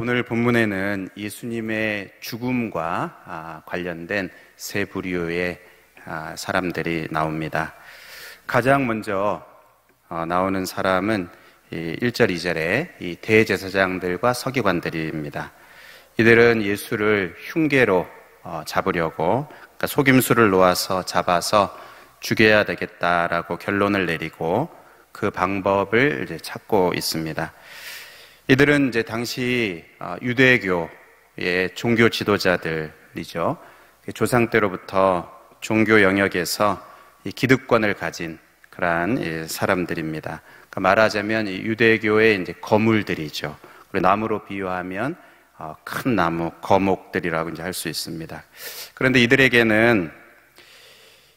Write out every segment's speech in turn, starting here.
오늘 본문에는 예수님의 죽음과 관련된 세 부류의 사람들이 나옵니다. 가장 먼저 나오는 사람은 1절, 2절에 이 대제사장들과 서기관들입니다. 이들은 예수를 흉계로 잡으려고, 그러니까 속임수를 놓아서 잡아서 죽여야 되겠다라고 결론을 내리고 그 방법을 이제 찾고 있습니다. 이들은 이제 당시 유대교의 종교 지도자들이죠. 조상 때로부터 종교 영역에서 이 기득권을 가진 그러한 사람들입니다. 그러니까 말하자면 이 유대교의 이제 거물들이죠. 그리고 나무로 비유하면 큰 나무, 거목들이라고 이제 할 수 있습니다. 그런데 이들에게는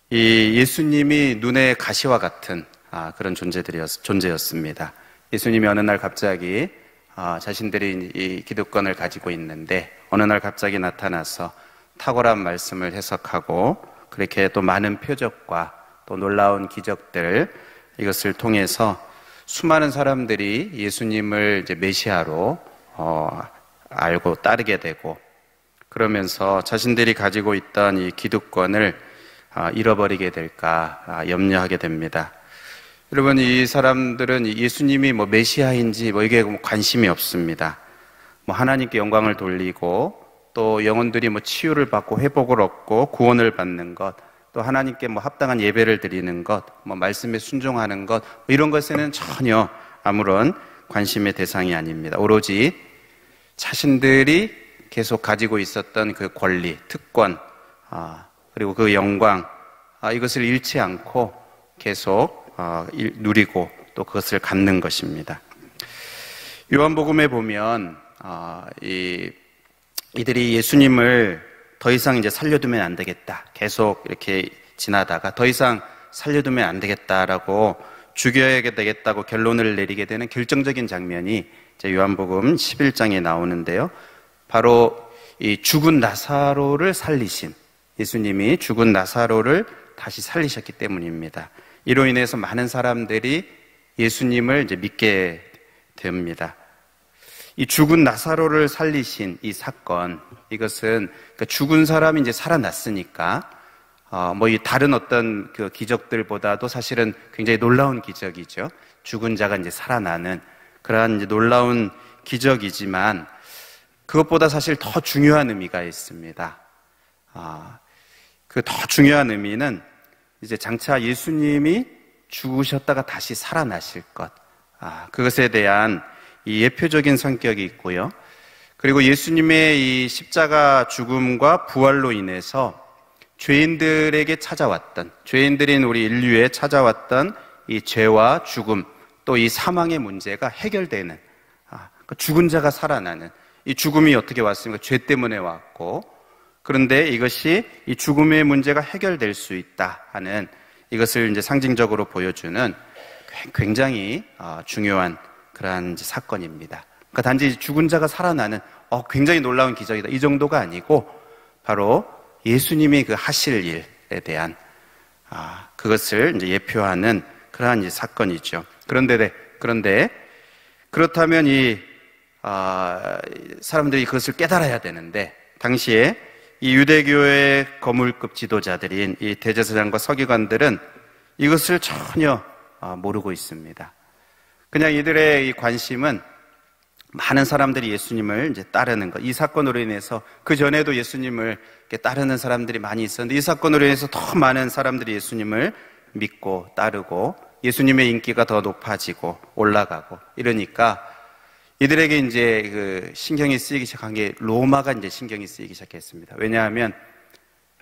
이 예수님이 눈의 가시와 같은 그런 존재였습니다. 예수님이 어느 날 갑자기 자신들이 이 기득권을 가지고 있는데 어느 날 갑자기 나타나서 탁월한 말씀을 해석하고 그렇게 또 많은 표적과 또 놀라운 기적들, 이것을 통해서 수많은 사람들이 예수님을 이제 메시아로 알고 따르게 되고, 그러면서 자신들이 가지고 있던 이 기득권을 잃어버리게 될까 염려하게 됩니다. 여러분, 이 사람들은 예수님이 메시아인지 이게 관심이 없습니다. 하나님께 영광을 돌리고 또 영혼들이 치유를 받고 회복을 얻고 구원을 받는 것, 또 하나님께 합당한 예배를 드리는 것, 말씀에 순종하는 것, 이런 것에는 전혀 아무런 관심의 대상이 아닙니다. 오로지 자신들이 계속 가지고 있었던 그 권리, 특권, 그리고 그 영광, 이것을 잃지 않고 계속 누리고 또 그것을 갖는 것입니다. 요한복음에 보면 이들이 예수님을 더 이상 이제 살려두면 안 되겠다, 계속 이렇게 지나다가 더 이상 살려두면 안 되겠다라고 죽여야 되겠다고 결론을 내리게 되는 결정적인 장면이 이제 요한복음 11장에 나오는데요. 바로 이 죽은 나사로를 살리신, 예수님이 죽은 나사로를 다시 살리셨기 때문입니다. 이로 인해서 많은 사람들이 예수님을 이제 믿게 됩니다. 이 죽은 나사로를 살리신 이 사건, 이것은 그러니까 죽은 사람이 이제 살아났으니까 이 다른 어떤 그 기적들보다도 사실은 굉장히 놀라운 기적이죠. 죽은 자가 이제 살아나는 그러한 이제 놀라운 기적이지만 그것보다 사실 더 중요한 의미가 있습니다. 그 더 중요한 의미는 이제 장차 예수님이 죽으셨다가 다시 살아나실 것, 그것에 대한 이 예표적인 성격이 있고요. 그리고 예수님의 이 십자가 죽음과 부활로 인해서 죄인들에게 찾아왔던, 죄인들인 우리 인류에 찾아왔던 이 죄와 죽음, 또 이 사망의 문제가 해결되는, 죽은 자가 살아나는, 이 죽음이 어떻게 왔습니까? 죄 때문에 왔고, 그런데 이것이 이 죽음의 문제가 해결될 수 있다 하는, 이것을 이제 상징적으로 보여주는 굉장히 중요한 그러한 사건입니다. 그러니까 단지 죽은 자가 살아나는 굉장히 놀라운 기적이다, 이 정도가 아니고 바로 예수님이 그 하실 일에 대한 그것을 이제 예표하는 그러한 이제 사건이죠. 그런데 그렇다면 이 사람들이 그것을 깨달아야 되는데, 당시에 이 유대교의 거물급 지도자들인 이 대제사장과 서기관들은 이것을 전혀 모르고 있습니다. 그냥 이들의 이 관심은 많은 사람들이 예수님을 이제 따르는 것, 이 사건으로 인해서 그 전에도 예수님을 따르는 사람들이 많이 있었는데 이 사건으로 인해서 더 많은 사람들이 예수님을 믿고 따르고 예수님의 인기가 더 높아지고 올라가고 이러니까 이들에게 이제 그 신경이 쓰이기 시작한 게 로마가 이제 신경이 쓰이기 시작했습니다. 왜냐하면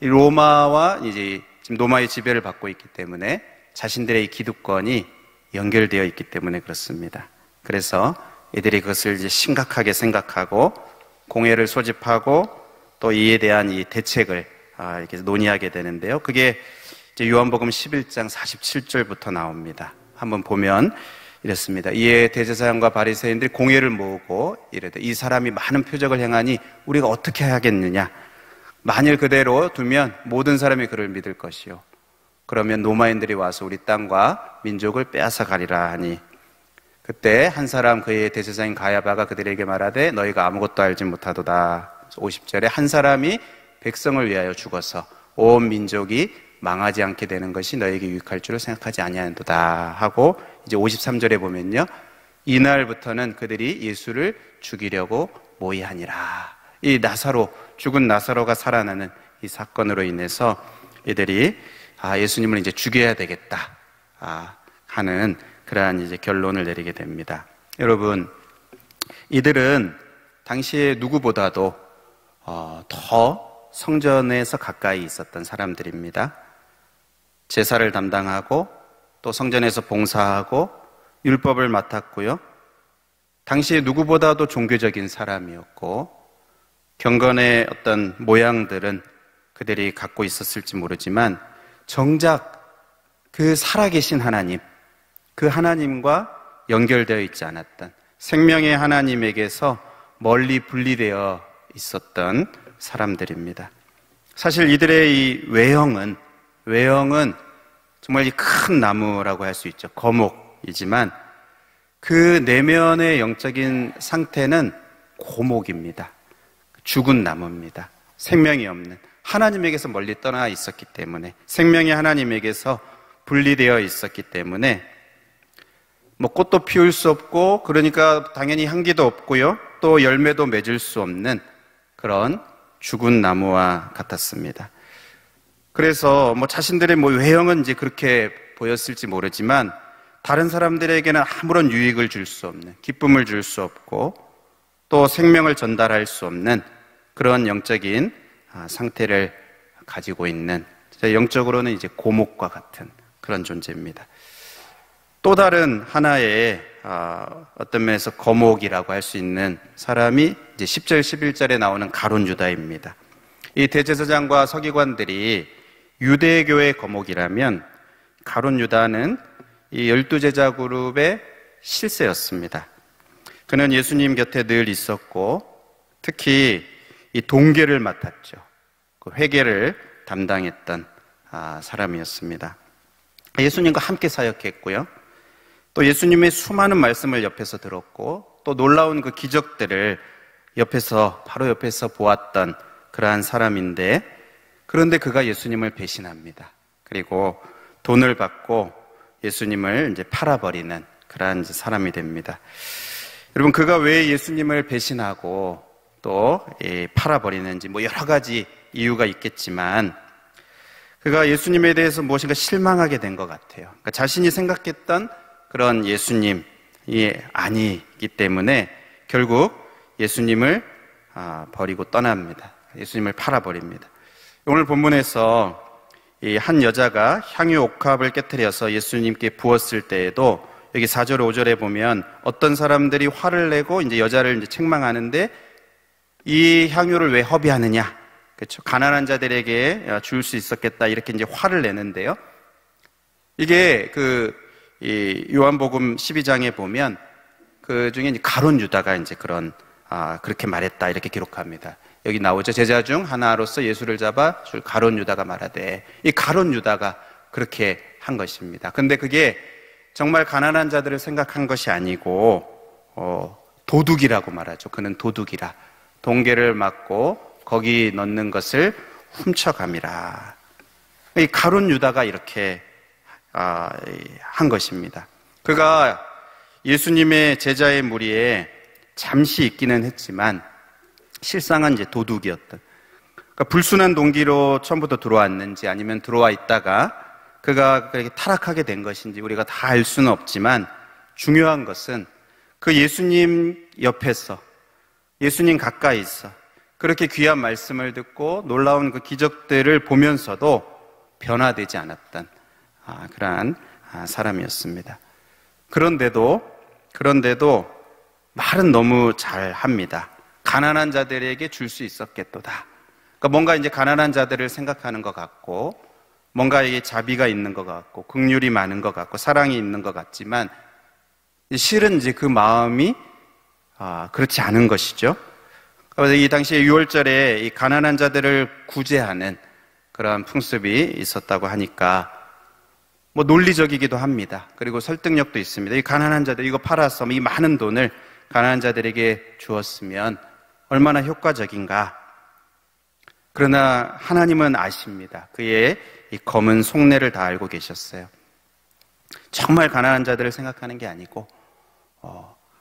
이 로마와 이제 지금 로마의 지배를 받고 있기 때문에 자신들의 이 기득권이 연결되어 있기 때문에 그렇습니다. 그래서 이들이 그것을 이제 심각하게 생각하고 공회를 소집하고 또 이에 대한 이 대책을 이렇게 논의하게 되는데요. 그게 이제 요한복음 11장 47절부터 나옵니다. 한번 보면 이렇습니다. 이에 대제사장과 바리새인들이 공회를 모으고 이르되 이 사람이 많은 표적을 행하니 우리가 어떻게 하겠느냐? 만일 그대로 두면 모든 사람이 그를 믿을 것이요. 그러면 로마인들이 와서 우리 땅과 민족을 빼앗아 가리라 하니 그때 한 사람 그의 대제사장인 가야바가 그들에게 말하되 너희가 아무것도 알지 못하도다. 50절에 한 사람이 백성을 위하여 죽어서 온 민족이 망하지 않게 되는 것이 너에게 유익할 줄을 생각하지 아니하는도다 하고, 이제 53절에 보면요, 이날부터는 그들이 예수를 죽이려고 모의하니라. 이 나사로, 죽은 나사로가 살아나는 이 사건으로 인해서 이들이 예수님을 이제 죽여야 되겠다 하는 그러한 이제 결론을 내리게 됩니다. 여러분, 이들은 당시에 누구보다도 더 성전에서 가까이 있었던 사람들입니다. 제사를 담당하고 또 성전에서 봉사하고 율법을 맡았고요. 당시에 누구보다도 종교적인 사람이었고, 경건의 어떤 모양들은 그들이 갖고 있었을지 모르지만 정작 그 살아계신 하나님, 그 하나님과 연결되어 있지 않았던, 생명의 하나님에게서 멀리 분리되어 있었던 사람들입니다. 사실 이들의 이 외형은 정말 이 큰 나무라고 할 수 있죠. 거목이지만 그 내면의 영적인 상태는 고목입니다. 죽은 나무입니다. 생명이 없는, 하나님에게서 멀리 떠나 있었기 때문에, 생명의 하나님에게서 분리되어 있었기 때문에 꽃도 피울 수 없고, 그러니까 당연히 향기도 없고요, 또 열매도 맺을 수 없는 그런 죽은 나무와 같았습니다. 그래서 자신들의 외형은 이제 그렇게 보였을지 모르지만 다른 사람들에게는 아무런 유익을 줄 수 없는, 기쁨을 줄 수 없고 또 생명을 전달할 수 없는 그런 영적인 상태를 가지고 있는, 영적으로는 이제 고목과 같은 그런 존재입니다. 또 다른 하나의 어떤 면에서 거목이라고 할 수 있는 사람이 이제 10절, 11절에 나오는 가룟 유다입니다. 이 대제사장과 서기관들이 유대교의 거목이라면 가룟 유다는 이 12제자 그룹의 실세였습니다. 그는 예수님 곁에 늘 있었고 특히 이 동계를 맡았죠. 그 회계를 담당했던 사람이었습니다. 예수님과 함께 사역했고요. 또 예수님의 수많은 말씀을 옆에서 들었고 또 놀라운 그 기적들을 바로 옆에서 보았던 그러한 사람인데, 그런데 그가 예수님을 배신합니다. 그리고 돈을 받고 예수님을 이제 팔아버리는 그러한 사람이 됩니다. 여러분, 그가 왜 예수님을 배신하고 또 팔아버리는지 여러 가지 이유가 있겠지만 그가 예수님에 대해서 무엇인가 실망하게 된 것 같아요. 그러니까 자신이 생각했던 그런 예수님이 아니기 때문에 결국 예수님을 버리고 떠납니다. 예수님을 팔아버립니다. 오늘 본문에서 이 한 여자가 향유 옥합을 깨트려서 예수님께 부었을 때에도 여기 4절, 5절에 보면 어떤 사람들이 화를 내고 이제 여자를 이제 책망하는데 이 향유를 왜 허비하느냐? 그렇죠. 가난한 자들에게 줄 수 있었겠다. 이렇게 이제 화를 내는데요. 이게 이 요한복음 12장에 보면 그 중에 이제 가룟 유다가 이제 그렇게 말했다 이렇게 기록합니다. 여기 나오죠. 제자 중 하나로서 예수를 잡아 줄 가룟 유다가 말하되, 이 가룟 유다가 그렇게 한 것입니다. 근데 그게 정말 가난한 자들을 생각한 것이 아니고 도둑이라고 말하죠. 그는 도둑이라, 동계를 맞고 거기 넣는 것을 훔쳐감이라. 이 가룟 유다가 이렇게 한 것입니다. 그가 예수님의 제자의 무리에 잠시 있기는 했지만 실상은 이제 도둑이었던, 그러니까 불순한 동기로 처음부터 들어왔는지 아니면 들어와 있다가 그가 그렇게 타락하게 된 것인지 우리가 다 알 수는 없지만 중요한 것은 그 예수님 옆에서, 예수님 가까이 있어 그렇게 귀한 말씀을 듣고 놀라운 그 기적들을 보면서도 변화되지 않았던 그러한 사람이었습니다. 그런데도 말은 너무 잘 합니다. 가난한 자들에게 줄 수 있었겠도다. 그러니까 뭔가 이제 가난한 자들을 생각하는 것 같고, 뭔가 이게 자비가 있는 것 같고, 긍휼이 많은 것 같고, 사랑이 있는 것 같지만, 실은 이제 그 마음이 그렇지 않은 것이죠. 그래서 이 당시에 6월절에 이 가난한 자들을 구제하는 그러한 풍습이 있었다고 하니까 뭐 논리적이기도 합니다. 그리고 설득력도 있습니다. 이 가난한 자들 이거 팔아서 이 많은 돈을 가난한 자들에게 주었으면 얼마나 효과적인가. 그러나 하나님은 아십니다. 그의 이 검은 속내를 다 알고 계셨어요. 정말 가난한 자들을 생각하는 게 아니고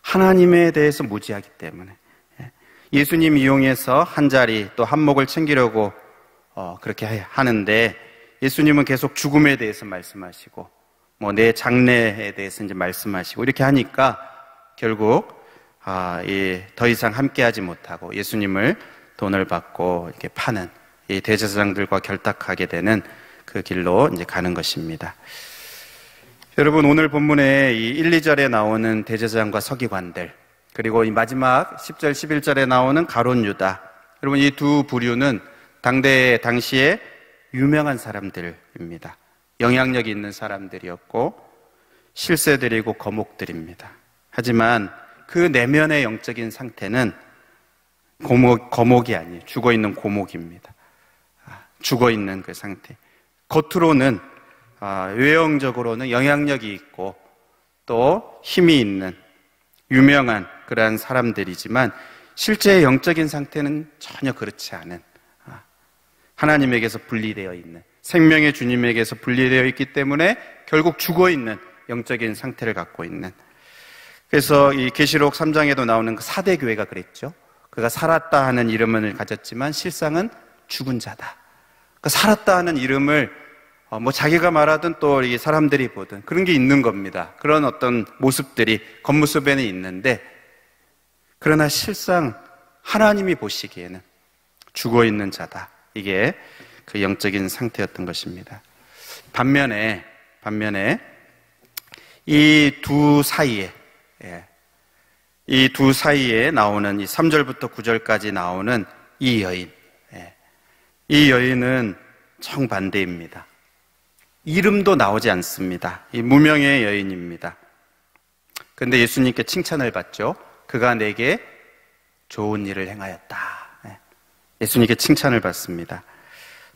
하나님에 대해서 무지하기 때문에 예수님 이용해서 한 자리 또 한 목을 챙기려고 그렇게 하는데 예수님은 계속 죽음에 대해서 말씀하시고 뭐 내 장래에 대해서 이제 말씀하시고 이렇게 하니까 결국 더 이상 함께하지 못하고 예수님을 돈을 받고 이렇게 파는 이 대제사장들과 결탁하게 되는 그 길로 이제 가는 것입니다. 여러분 오늘 본문에 이 1, 2절에 나오는 대제사장과 서기관들 그리고 이 마지막 10절, 11절에 나오는 가룟 유다 여러분 이 두 부류는 당시에 유명한 사람들입니다. 영향력이 있는 사람들이었고 실세들이고 거목들입니다. 하지만 그 내면의 영적인 상태는 거목이 아니에요. 죽어있는 고목입니다. 죽어있는 그 상태. 겉으로는 외형적으로는 영향력이 있고 또 힘이 있는 유명한 그러한 사람들이지만 실제 영적인 상태는 전혀 그렇지 않은 하나님에게서 분리되어 있는 생명의 주님에게서 분리되어 있기 때문에 결국 죽어있는 영적인 상태를 갖고 있는 그래서 이 계시록 3장에도 나오는 그 사대 교회가 그랬죠. 그가 살았다 하는 이름을 가졌지만 실상은 죽은 자다. 그 살았다 하는 이름을 뭐 자기가 말하든 또 이 사람들이 보든 그런 게 있는 겁니다. 그런 어떤 모습들이 겉모습에는 있는데 그러나 실상 하나님이 보시기에는 죽어있는 자다. 이게 그 영적인 상태였던 것입니다. 반면에 이 두 사이에 나오는 이 3절부터 9절까지 나오는 이 여인 이 여인은 정반대입니다. 이름도 나오지 않습니다. 이 무명의 여인입니다. 그런데 예수님께 칭찬을 받죠. 그가 내게 좋은 일을 행하였다. 예수님께 칭찬을 받습니다.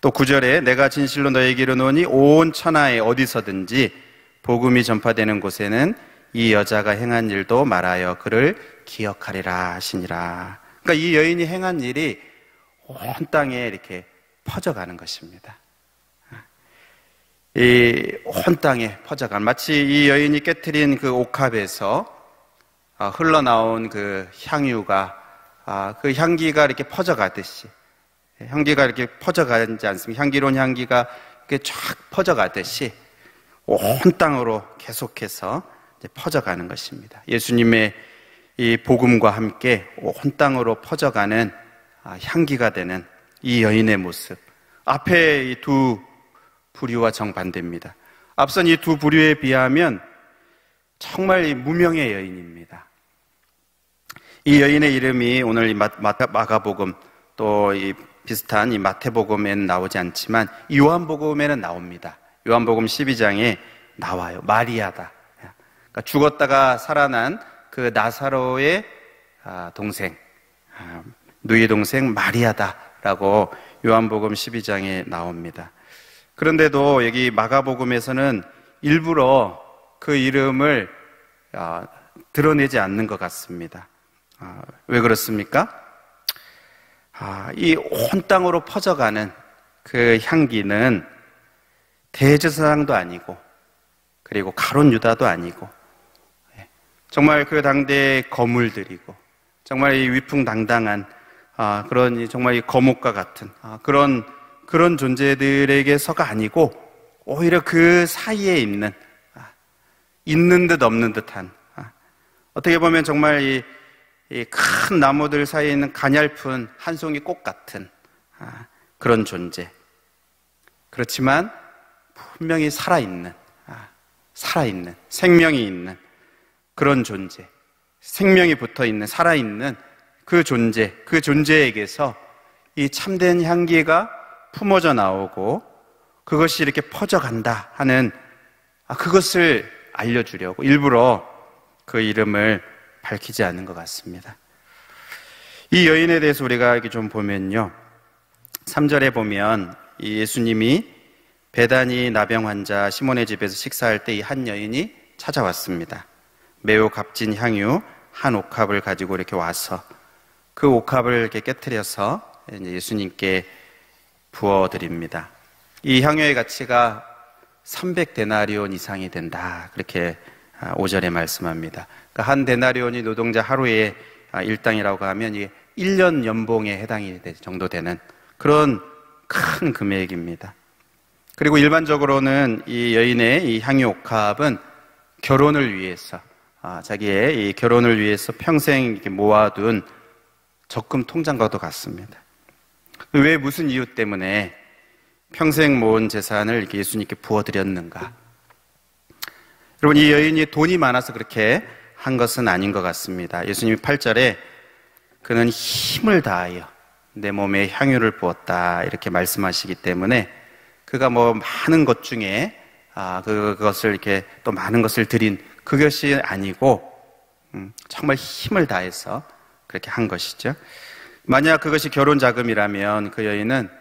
또 9절에 내가 진실로 너에게 이르노니 온 천하에 어디서든지 복음이 전파되는 곳에는 이 여자가 행한 일도 말하여 그를 기억하리라 하시니라. 그러니까 이 여인이 행한 일이 온 땅에 이렇게 퍼져가는 것입니다. 이 온 땅에 퍼져가는 마치 이 여인이 깨트린 그 옥합에서 흘러나온 그 향유가 그 향기가 이렇게 퍼져가듯이 향기가 이렇게 퍼져가지 않습니까? 향기로운 향기가 이렇게 쫙 퍼져가듯이 온 땅으로 계속해서 이제 퍼져가는 것입니다. 예수님의 이 복음과 함께 온 땅으로 퍼져가는 향기가 되는 이 여인의 모습. 앞에 이 두 부류와 정반대입니다. 앞선 이 두 부류에 비하면 정말 이 무명의 여인입니다. 이 여인의 이름이 오늘 이 마가복음 또 이 비슷한 이 마태복음에는 나오지 않지만 요한복음에는 나옵니다. 요한복음 12장에 나와요. 마리아다. 그러니까 죽었다가 살아난 그 나사로의 동생, 누이의 동생 마리아다라고 요한복음 12장에 나옵니다. 그런데도 여기 마가복음에서는 일부러 그 이름을 드러내지 않는 것 같습니다. 왜 그렇습니까? 이 온 땅으로 퍼져가는 그 향기는 대제사장도 아니고 그리고 가룟 유다도 아니고 정말 그 당대의 거물들이고 정말 이 위풍당당한 그런 정말 이 거목과 같은 그런 존재들에게서가 아니고 오히려 그 사이에 있는 듯 없는 듯한 어떻게 보면 정말 이 큰 나무들 사이에 있는 가냘픈 한 송이 꽃 같은 그런 존재. 그렇지만 분명히 살아있는 생명이 있는 그런 존재. 생명이 붙어있는 살아있는 그 존재에게서 이 참된 향기가 품어져 나오고 그것이 이렇게 퍼져간다 하는 그것을 알려주려고 일부러 그 이름을 밝히지 않은 것 같습니다. 이 여인에 대해서 우리가 이렇게 좀 보면요. 3절에 보면 이 예수님이 베다니 나병 환자 시몬의 집에서 식사할 때 이 한 여인이 찾아왔습니다. 매우 값진 향유 한 옥합을 가지고 이렇게 와서 그 옥합을 이렇게 깨트려서 예수님께 부어드립니다. 이 향유의 가치가 300데나리온 이상이 된다. 그렇게 5절에 말씀합니다. 그러니까 한 데나리온이 노동자 하루의 일당이라고 하면 이게 1년 연봉에 해당이 정도 되는 그런 큰 금액입니다. 그리고 일반적으로는 이 여인의 이 향유 옥합은 결혼을 위해서 자기의 이 결혼을 위해서 평생 이렇게 모아둔 적금 통장과도 같습니다. 왜 무슨 이유 때문에 평생 모은 재산을 이렇게 예수님께 부어드렸는가? 여러분, 이 여인이 돈이 많아서 그렇게 한 것은 아닌 것 같습니다. 예수님이 8절에 그는 힘을 다하여 내 몸에 향유를 부었다 이렇게 말씀하시기 때문에 그가 뭐 많은 것 중에 그것을 이렇게 또 많은 것을 드린 그것이 아니고 정말 힘을 다해서 그렇게 한 것이죠. 만약 그것이 결혼 자금이라면 그 여인은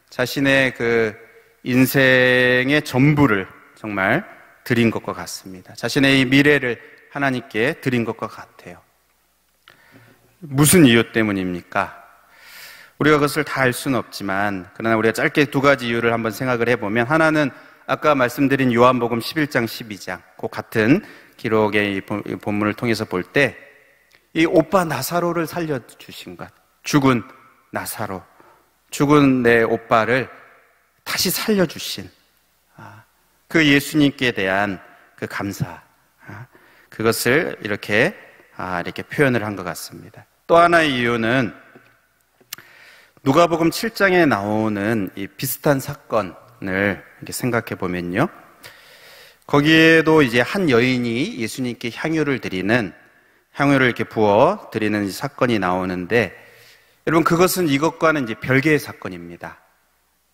자신의 그 인생의 전부를 정말 드린 것과 같습니다. 자신의 이 미래를 하나님께 드린 것과 같아요. 무슨 이유 때문입니까? 우리가 그것을 다 알 수는 없지만 그러나 우리가 짧게 두 가지 이유를 한번 생각을 해보면, 하나는 아까 말씀드린 요한복음 11장 12장 그 같은 기록의 이 본문을 통해서 볼 때 이 오빠 나사로를 살려주신 것, 죽은 나사로, 죽은 내 오빠를 다시 살려주신 그 예수님께 대한 그 감사, 그것을 이렇게 표현을 한 것 같습니다. 또 하나의 이유는 누가복음 7장에 나오는 이 비슷한 사건을 이렇게 생각해 보면요, 거기에도 이제 한 여인이 예수님께 향유를 이렇게 부어 드리는 사건이 나오는데, 여러분 그것은 이것과는 이제 별개의 사건입니다.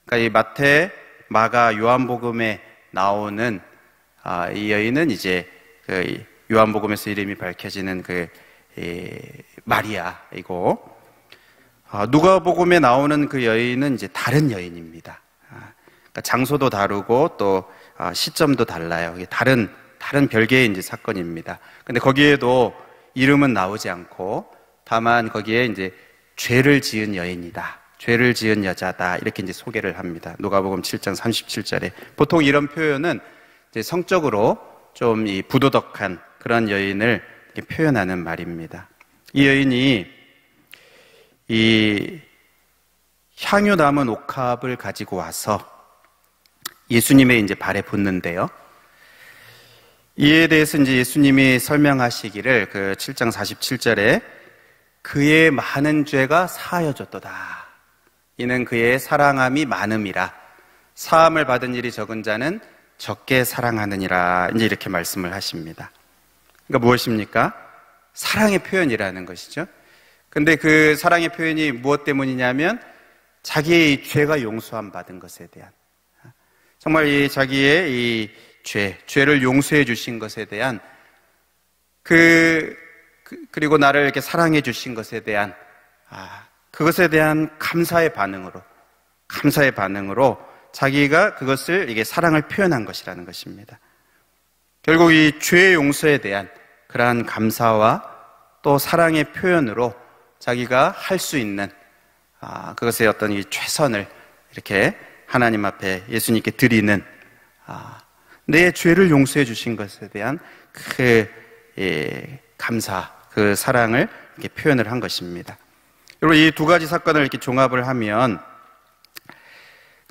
그러니까 이 마태, 마가, 요한복음에 나오는 이 여인은 이제 그 요한복음에서 이름이 밝혀지는 그 마리아이고, 누가복음에 나오는 그 여인은 이제 다른 여인입니다. 그러니까 장소도 다르고 또 시점도 달라요. 이게 다른 별개의 이제 사건입니다. 근데 거기에도 이름은 나오지 않고 다만 거기에 이제 죄를 지은 여인이다, 죄를 지은 여자다 이렇게 이제 소개를 합니다. 누가복음 7장 37절에 보통 이런 표현은 이제 성적으로 좀 이 부도덕한 그런 여인을 이렇게 표현하는 말입니다. 이 여인이 이 향유 남은 옥합을 가지고 와서 예수님의 이제 발에 붓는데요. 이에 대해서 이제 예수님이 설명하시기를 그 7장 47절에 그의 많은 죄가 사하여졌도다. 이는 그의 사랑함이 많음이라. 사함을 받은 일이 적은 자는 적게 사랑하느니라. 이제 이렇게 말씀을 하십니다. 그러니까 무엇입니까? 사랑의 표현이라는 것이죠. 근데 그 사랑의 표현이 무엇 때문이냐면 자기의 이 죄가 용서함 받은 것에 대한, 정말 이 자기의 이 죄를 용서해 주신 것에 대한 그리고 나를 이렇게 사랑해 주신 것에 대한 그것에 대한 감사의 반응으로 자기가 그것을 이게 사랑을 표현한 것이라는 것입니다. 결국 이 죄 용서에 대한 그러한 감사와 또 사랑의 표현으로 자기가 할 수 있는 그것의 어떤 이 최선을 이렇게 하나님 앞에 예수님께 드리는 내 죄를 용서해 주신 것에 대한 그 감사, 그 사랑을 이렇게 표현을 한 것입니다. 여러분 이 두 가지 사건을 이렇게 종합을 하면,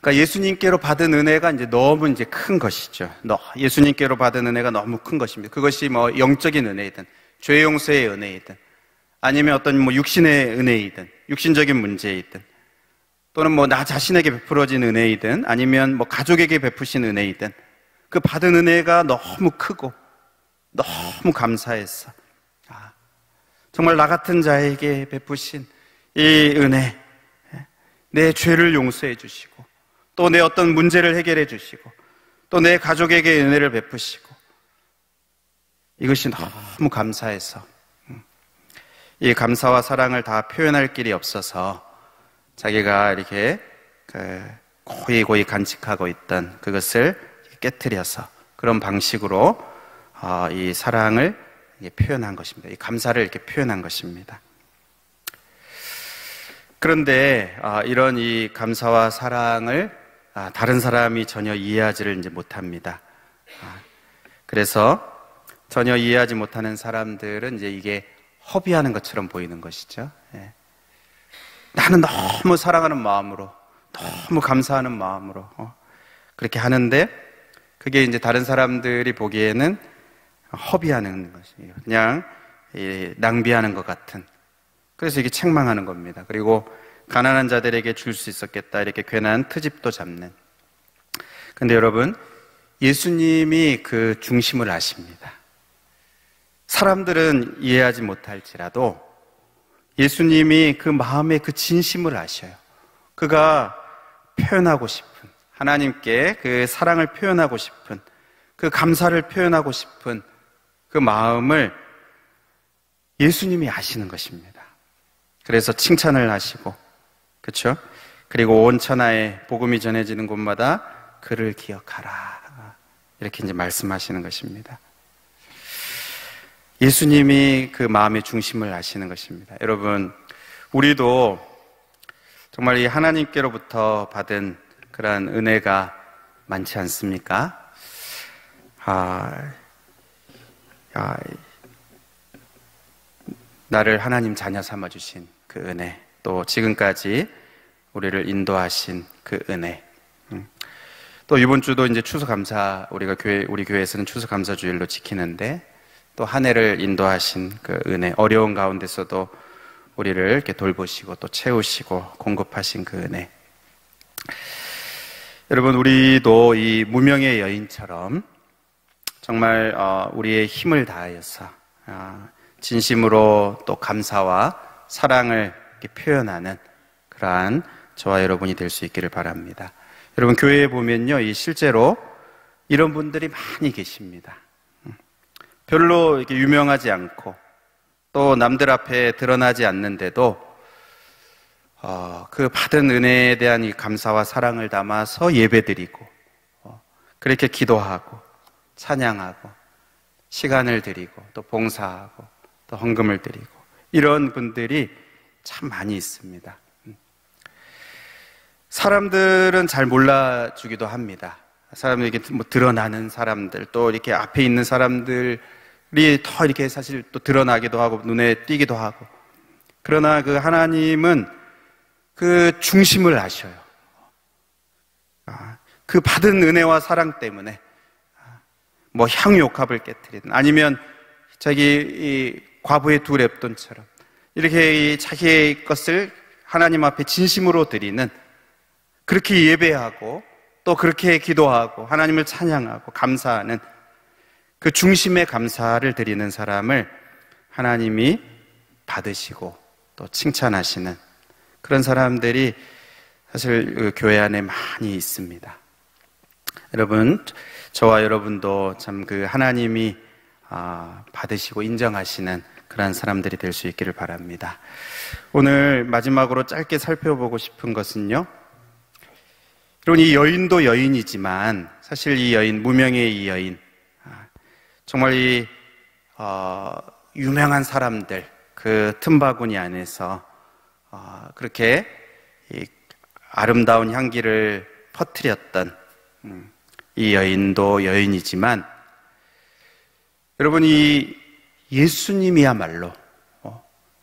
그러니까 예수님께로 받은 은혜가 이제 너무 이제 큰 것이죠. 예수님께로 받은 은혜가 너무 큰 것입니다. 그것이 뭐 영적인 은혜이든 죄 용서의 은혜이든 아니면 어떤 뭐 육신의 은혜이든 육신적인 문제이든 또는 뭐 나 자신에게 베풀어진 은혜이든 아니면 뭐 가족에게 베푸신 은혜이든 그 받은 은혜가 너무 크고 너무 감사해서 정말 나 같은 자에게 베푸신 이 은혜, 내 죄를 용서해 주시고 또 내 어떤 문제를 해결해 주시고 또 내 가족에게 은혜를 베푸시고, 이것이 너무 감사해서 이 감사와 사랑을 다 표현할 길이 없어서 자기가 이렇게 고이 간직하고 있던 그것을 깨트려서 그런 방식으로 이 사랑을 표현한 것입니다. 이 감사를 이렇게 표현한 것입니다. 그런데 이런 이 감사와 사랑을 다른 사람이 전혀 이해하지를 이제 못합니다. 그래서 전혀 이해하지 못하는 사람들은 이제 이게 허비하는 것처럼 보이는 것이죠. 예. 나는 너무 사랑하는 마음으로, 너무 감사하는 마음으로 그렇게 하는데 그게 이제 다른 사람들이 보기에는 허비하는 것이에요. 그냥 낭비하는 것 같은. 그래서 이게 책망하는 겁니다. 그리고 가난한 자들에게 줄 수 있었겠다 이렇게 괜한 트집도 잡는. 근데 여러분, 예수님이 그 중심을 아십니다. 사람들은 이해하지 못할지라도 예수님이 그 마음의 그 진심을 아셔요. 그가 표현하고 싶은, 하나님께 그 사랑을 표현하고 싶은, 그 감사를 표현하고 싶은 그 마음을 예수님이 아시는 것입니다. 그래서 칭찬을 하시고, 그렇죠? 그리고 온 천하에 복음이 전해지는 곳마다 그를 기억하라 이렇게 이제 말씀하시는 것입니다. 예수님이 그 마음의 중심을 아시는 것입니다. 여러분, 우리도 정말 이 하나님께로부터 받은 그러한 은혜가 많지 않습니까? 나를 하나님 자녀 삼아주신 그 은혜, 또 지금까지 우리를 인도하신 그 은혜, 또 이번 주도 이제 추수감사, 우리 교회에서는 추수감사주일로 지키는데 또 한 해를 인도하신 그 은혜, 어려운 가운데서도 우리를 이렇게 돌보시고 또 채우시고 공급하신 그 은혜. 여러분, 우리도 이 무명의 여인처럼 정말 우리의 힘을 다하여서 진심으로 또 감사와 사랑을 이렇게 표현하는 그러한 저와 여러분이 될 수 있기를 바랍니다. 여러분, 교회에 보면요, 실제로 이런 분들이 많이 계십니다. 별로 이렇게 유명하지 않고 또 남들 앞에 드러나지 않는데도 그 받은 은혜에 대한 이 감사와 사랑을 담아서 예배드리고 그렇게 기도하고 찬양하고 시간을 드리고 또 봉사하고 또 헌금을 드리고 이런 분들이 참 많이 있습니다. 사람들은 잘 몰라주기도 합니다. 사람에게 드러나는 사람들, 또 이렇게 앞에 있는 사람들이 더 이렇게 사실 또 드러나기도 하고 눈에 띄기도 하고. 그러나 그 하나님은 그 중심을 아셔요. 그 받은 은혜와 사랑 때문에 뭐 향유옥합을 깨뜨리든 아니면 자기 이 과부의 두 랩돈처럼 이렇게 자기의 것을 하나님 앞에 진심으로 드리는, 그렇게 예배하고 또 그렇게 기도하고 하나님을 찬양하고 감사하는 그 중심의 감사를 드리는 사람을 하나님이 받으시고 또 칭찬하시는 그런 사람들이 사실 교회 안에 많이 있습니다. 여러분, 저와 여러분도 참 그 하나님이 받으시고 인정하시는 그런 사람들이 될 수 있기를 바랍니다. 오늘 마지막으로 짧게 살펴보고 싶은 것은요, 여러분, 이 여인도 여인이지만 사실 이 여인, 무명의 이 여인, 정말 이 유명한 사람들, 그 틈바구니 안에서 그렇게 이 아름다운 향기를 퍼뜨렸던 이 여인도 여인이지만, 여러분, 이 예수님이야말로,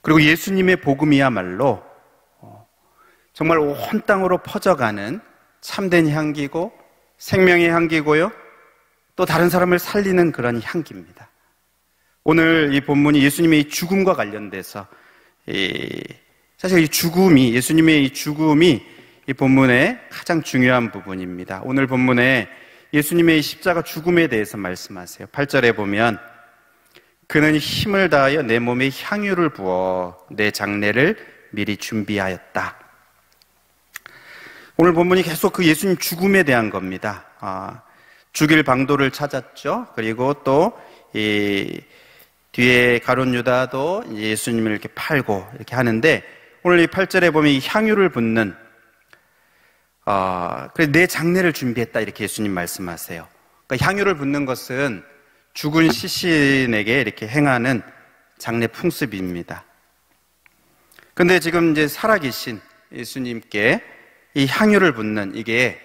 그리고 예수님의 복음이야말로 정말 온 땅으로 퍼져가는 참된 향기고 생명의 향기고요, 또 다른 사람을 살리는 그런 향기입니다. 오늘 이 본문이 예수님의 이 죽음과 관련돼서 사실 이 죽음이, 예수님의 이 죽음이 이 본문의 가장 중요한 부분입니다. 오늘 본문에 예수님의 이 십자가 죽음에 대해서 말씀하세요. 8절에 보면 그는 힘을 다하여 내 몸에 향유를 부어 내 장례를 미리 준비하였다. 오늘 본문이 계속 그 예수님 죽음에 대한 겁니다. 죽일 방도를 찾았죠. 그리고 또 이 뒤에 가룟 유다도 예수님을 이렇게 팔고 이렇게 하는데, 오늘 이 8절에 보면 이 향유를 붓는 그래서 내 장례를 준비했다 이렇게 예수님 말씀하세요. 그러니까 향유를 붓는 것은 죽은 시신에게 이렇게 행하는 장례 풍습입니다. 근데 지금 이제 살아계신 예수님께 이 향유를 붓는 이게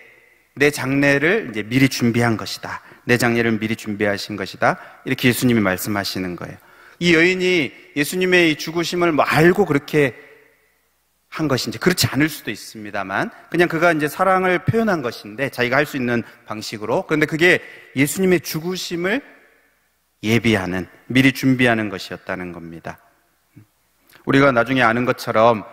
내 장례를 이제 미리 준비한 것이다. 내 장례를 미리 준비하신 것이다. 이렇게 예수님이 말씀하시는 거예요. 이 여인이 예수님의 이 죽으심을 뭐 알고 그렇게 한 것인지 그렇지 않을 수도 있습니다만 그냥 그가 이제 사랑을 표현한 것인데 자기가 할 수 있는 방식으로. 그런데 그게 예수님의 죽으심을 예비하는, 미리 준비하는 것이었다는 겁니다. 우리가 나중에 아는 것처럼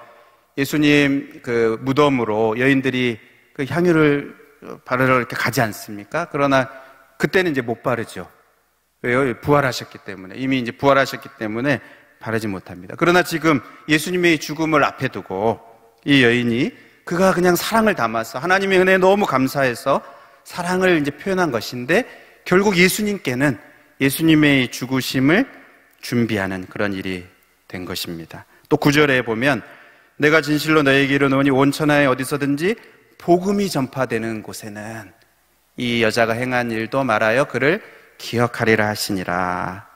예수님 그 무덤으로 여인들이 그 향유를 바르러 이렇게 가지 않습니까? 그러나 그때는 이제 못 바르죠. 왜요? 부활하셨기 때문에. 이미 이제 부활하셨기 때문에 바르지 못합니다. 그러나 지금 예수님의 죽음을 앞에 두고 이 여인이 그가 그냥 사랑을 담아서 하나님의 은혜에 너무 감사해서 사랑을 이제 표현한 것인데 결국 예수님께는 예수님의 죽으심을 준비하는 그런 일이 된 것입니다. 또 9절에 보면 내가 진실로 너에게 이르노니 온 천하에 어디서든지 복음이 전파되는 곳에는 이 여자가 행한 일도 말하여 그를 기억하리라 하시니라.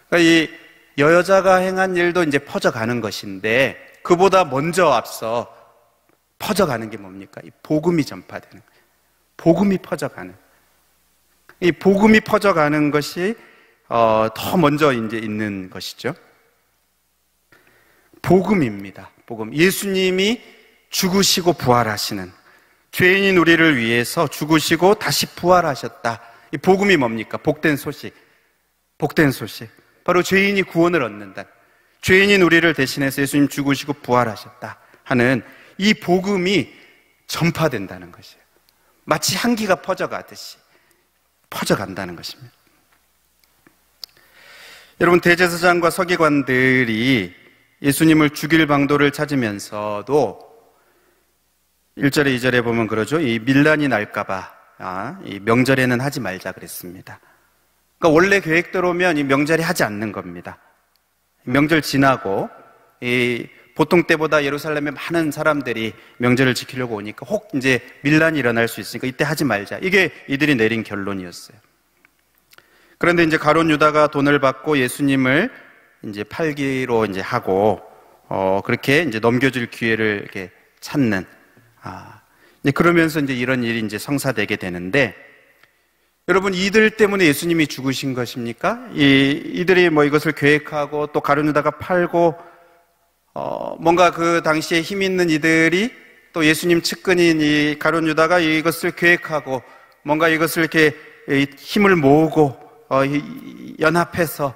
그러니까 이 여자가 행한 일도 이제 퍼져가는 것인데 그보다 먼저 앞서 퍼져가는 게 뭡니까? 이 복음이 전파되는 거예요. 복음이 퍼져가는. 이 복음이 퍼져가는 것이 더 먼저 이제 있는 것이죠. 복음입니다. 복음. 예수님이 죽으시고 부활하시는, 죄인인 우리를 위해서 죽으시고 다시 부활하셨다. 이 복음이 뭡니까? 복된 소식. 복된 소식. 바로 죄인이 구원을 얻는다. 죄인인 우리를 대신해서 예수님 죽으시고 부활하셨다 하는 이 복음이 전파된다는 것이에요. 마치 향기가 퍼져가듯이 퍼져간다는 것입니다. 여러분, 대제사장과 서기관들이 예수님을 죽일 방도를 찾으면서도 1절에 2절에 보면 그러죠. 이 밀란이 날까봐 이 명절에는 하지 말자 그랬습니다. 그러니까 원래 계획대로면 이 명절에 하지 않는 겁니다. 명절 지나고 이 보통 때보다 예루살렘에 많은 사람들이 명절을 지키려고 오니까 혹 이제 밀란이 일어날 수 있으니까 이때 하지 말자. 이게 이들이 내린 결론이었어요. 그런데 이제 가룟 유다가 돈을 받고 예수님을 이제 팔기로 이제 하고 그렇게 이제 넘겨줄 기회를 이렇게 찾는 이제 그러면서 이제 이런 일이 이제 성사되게 되는데, 여러분, 이들 때문에 예수님이 죽으신 것입니까? 이들이 뭐 이것을 계획하고 또 가룟 유다가 팔고 뭔가 그 당시에 힘 있는 이들이 또 예수님 측근인 이 가룟 유다가 이것을 계획하고 뭔가 이것을 이렇게 힘을 모으고 연합해서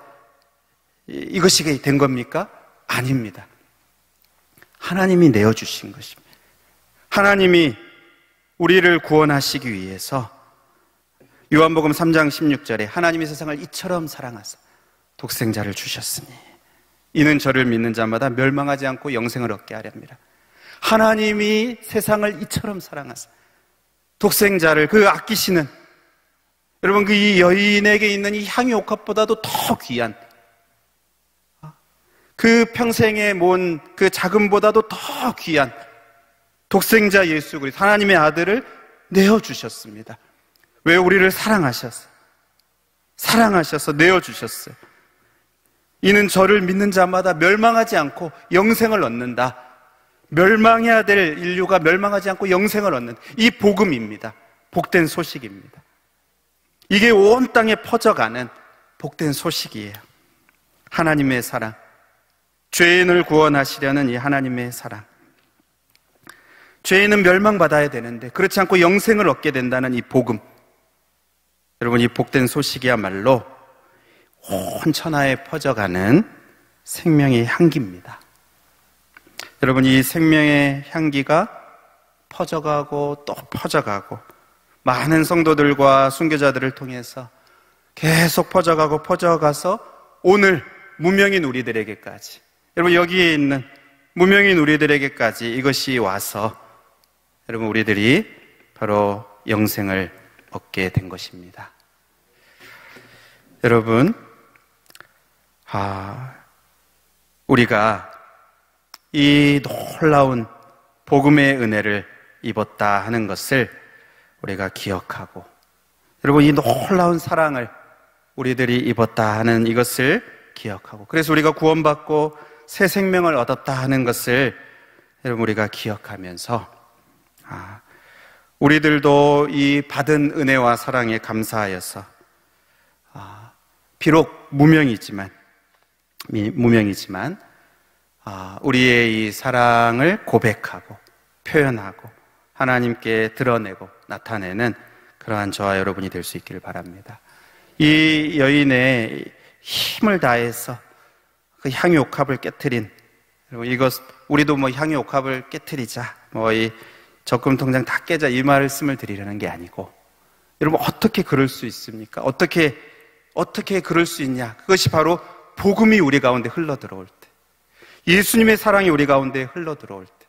이것이 된 겁니까? 아닙니다. 하나님이 내어주신 것입니다. 하나님이 우리를 구원하시기 위해서 요한복음 3장 16절에 하나님이 세상을 이처럼 사랑하사 독생자를 주셨으니 이는 저를 믿는 자마다 멸망하지 않고 영생을 얻게 하렵니다. 하나님이 세상을 이처럼 사랑하사 독생자를 그 아끼시는, 여러분, 그 이 여인에게 있는 이 향유 옥합보다도 더 귀한, 그 평생에 모은 그 자금보다도 더 귀한 독생자 예수 그리스도 하나님의 아들을 내어주셨습니다. 왜? 우리를 사랑하셔서 내어주셨어요. 이는 저를 믿는 자마다 멸망하지 않고 영생을 얻는다. 멸망해야 될 인류가 멸망하지 않고 영생을 얻는 이 복음입니다. 복된 소식입니다. 이게 온 땅에 퍼져가는 복된 소식이에요. 하나님의 사랑, 죄인을 구원하시려는 이 하나님의 사랑. 죄인은 멸망받아야 되는데 그렇지 않고 영생을 얻게 된다는 이 복음. 여러분, 이 복된 소식이야말로 온 천하에 퍼져가는 생명의 향기입니다. 여러분, 이 생명의 향기가 퍼져가고 또 퍼져가고 많은 성도들과 순교자들을 통해서 계속 퍼져가서 오늘 무명인 우리들에게까지, 여러분, 여기에 있는 무명인 우리들에게까지 이것이 와서 여러분, 우리들이 바로 영생을 얻게 된 것입니다. 여러분, 우리가 이 놀라운 복음의 은혜를 입었다 하는 것을 우리가 기억하고, 여러분, 이 놀라운 사랑을 우리들이 입었다 하는 이것을 기억하고, 그래서 우리가 구원받고 새 생명을 얻었다 하는 것을 여러분 우리가 기억하면서 우리들도 이 받은 은혜와 사랑에 감사하여서 비록 무명이지만 우리의 이 사랑을 고백하고 표현하고 하나님께 드러내고 나타내는 그러한 저와 여러분이 될 수 있기를 바랍니다. 이 여인의 힘을 다해서 그 향유 옥합을 깨트린, 그리고 이것 우리도 향유 옥합을 깨트리자, 이 적금 통장 다 깨자, 이 말씀을 드리려는 게 아니고, 여러분 어떻게 그럴 수 있습니까? 어떻게 그럴 수 있냐? 그것이 바로 복음이 우리 가운데 흘러 들어올 때, 예수님의 사랑이 우리 가운데 흘러 들어올 때,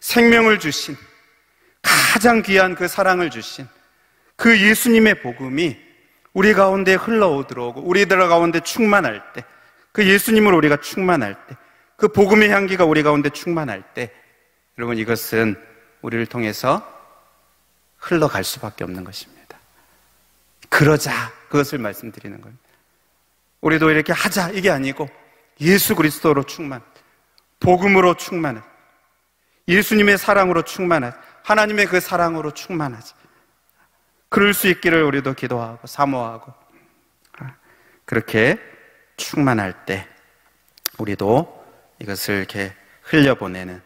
생명을 주신, 가장 귀한 그 사랑을 주신 그 예수님의 복음이 우리 가운데 흘러 들어오고 우리들 가운데 충만할 때, 그 예수님을 우리가 충만할 때, 그 복음의 향기가 우리 가운데 충만할 때, 여러분 이것은 우리를 통해서 흘러갈 수밖에 없는 것입니다. 그러자, 그것을 말씀드리는 겁니다. 우리도 이렇게 하자, 이게 아니고 예수 그리스도로 충만, 복음으로 충만해, 예수님의 사랑으로 충만하지, 하나님의 그 사랑으로 충만하지, 그럴 수 있기를 우리도 기도하고 사모하고, 그렇게 충만할 때 우리도 이것을 이렇게 흘려보내는,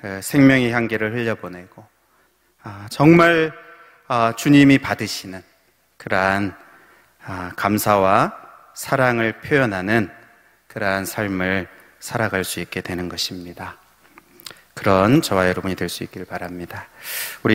그 생명의 향기를 흘려보내고 정말 주님이 받으시는 그러한 감사와 사랑을 표현하는 그러한 삶을 살아갈 수 있게 되는 것입니다. 그런 저와 여러분이 될 수 있기를 바랍니다. 우리